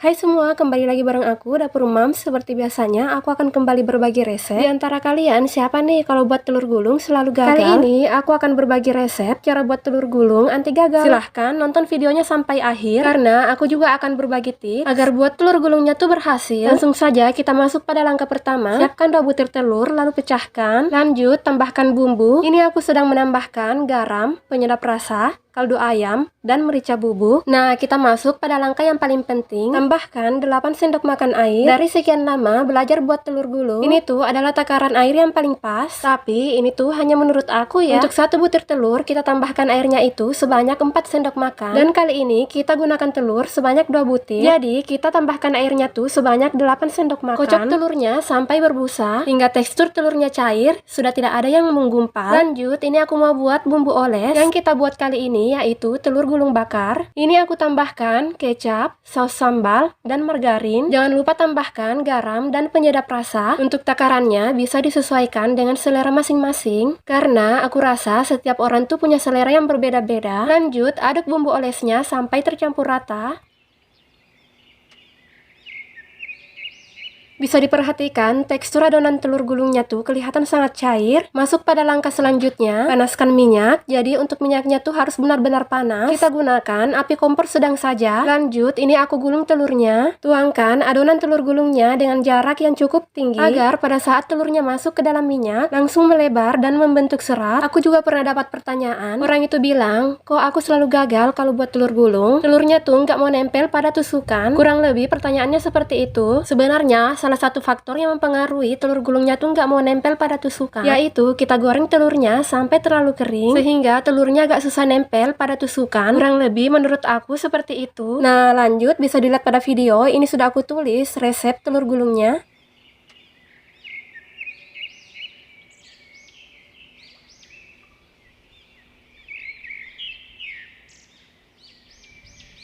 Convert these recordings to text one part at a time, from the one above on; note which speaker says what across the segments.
Speaker 1: Hai semua, kembali lagi bareng aku, Dapur Mams. Seperti biasanya, aku akan kembali berbagi resep. Di antara kalian, siapa nih kalau buat telur gulung selalu gagal? Kali ini, aku akan berbagi resep cara buat telur gulung anti gagal. Silahkan nonton videonya sampai akhir, karena aku juga akan berbagi tips agar buat telur gulungnya tuh berhasil. Langsung saja kita masuk pada langkah pertama. Siapkan 2 butir telur, lalu pecahkan. Lanjut, tambahkan bumbu. Ini aku sedang menambahkan garam, penyedap rasa, kaldu ayam, dan merica bubuk. Nah, kita masuk pada langkah yang paling penting. Tambahkan 8 sendok makan air. Dari sekian lama belajar buat telur gulung, ini tuh adalah takaran air yang paling pas. Tapi ini tuh hanya menurut aku ya. Untuk 1 butir telur, kita tambahkan airnya itu sebanyak 4 sendok makan. Dan kali ini kita gunakan telur sebanyak 2 butir. Jadi, kita tambahkan airnya tuh sebanyak 8 sendok makan. Kocok telurnya sampai berbusa, hingga tekstur telurnya cair, sudah tidak ada yang menggumpal. Lanjut, ini aku mau buat bumbu oles. Yang kita buat kali ini yaitu telur gulung bakar. Ini aku tambahkan kecap, saus sambal, dan margarin. Jangan lupa tambahkan garam dan penyedap rasa. Untuk takarannya bisa disesuaikan dengan selera masing-masing, karena aku rasa setiap orang tuh punya selera yang berbeda-beda. Lanjut, aduk bumbu olesnya sampai tercampur rata. Bisa diperhatikan, tekstur adonan telur gulungnya tuh kelihatan sangat cair. Masuk pada langkah selanjutnya, panaskan minyak. Jadi untuk minyaknya tuh harus benar-benar panas. Kita gunakan api kompor sedang saja. Lanjut, ini aku gulung telurnya. Tuangkan adonan telur gulungnya dengan jarak yang cukup tinggi, agar pada saat telurnya masuk ke dalam minyak, langsung melebar dan membentuk serat. Aku juga pernah dapat pertanyaan, orang itu bilang, kok aku selalu gagal kalau buat telur gulung? Telurnya tuh nggak mau nempel pada tusukan. Kurang lebih pertanyaannya seperti itu. Sebenarnya, salah satu faktor yang mempengaruhi telur gulungnya tuh nggak mau nempel pada tusukan, yaitu kita goreng telurnya sampai terlalu kering, sehingga telurnya agak susah nempel pada tusukan. Kurang lebih menurut aku seperti itu. Nah, lanjut bisa dilihat pada video, ini sudah aku tulis resep telur gulungnya.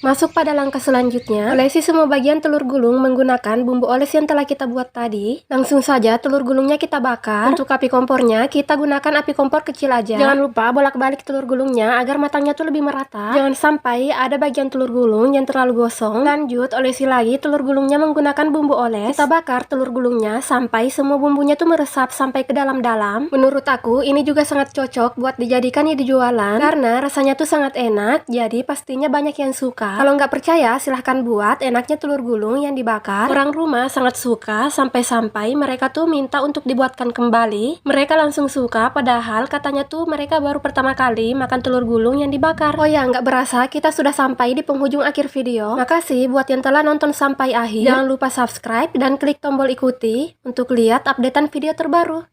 Speaker 1: Masuk pada langkah selanjutnya, olesi semua bagian telur gulung menggunakan bumbu oles yang telah kita buat tadi. Langsung saja telur gulungnya kita bakar. Untuk api kompornya, kita gunakan api kompor kecil aja. Jangan lupa bolak-balik telur gulungnya agar matangnya tuh lebih merata. Jangan sampai ada bagian telur gulung yang terlalu gosong. Lanjut, olesi lagi telur gulungnya menggunakan bumbu oles. Kita bakar telur gulungnya sampai semua bumbunya tuh meresap sampai ke dalam-dalam. Menurut aku, ini juga sangat cocok buat dijadikan di jualan, karena rasanya tuh sangat enak, jadi pastinya banyak yang suka. Kalau nggak percaya, silahkan buat. Enaknya telur gulung yang dibakar. Orang rumah sangat suka, sampai-sampai mereka tuh minta untuk dibuatkan kembali. Mereka langsung suka, padahal katanya tuh mereka baru pertama kali makan telur gulung yang dibakar. Oh ya, nggak berasa kita sudah sampai di penghujung akhir video. Makasih buat yang telah nonton sampai akhir. Jangan lupa subscribe dan klik tombol ikuti untuk lihat updatean video terbaru.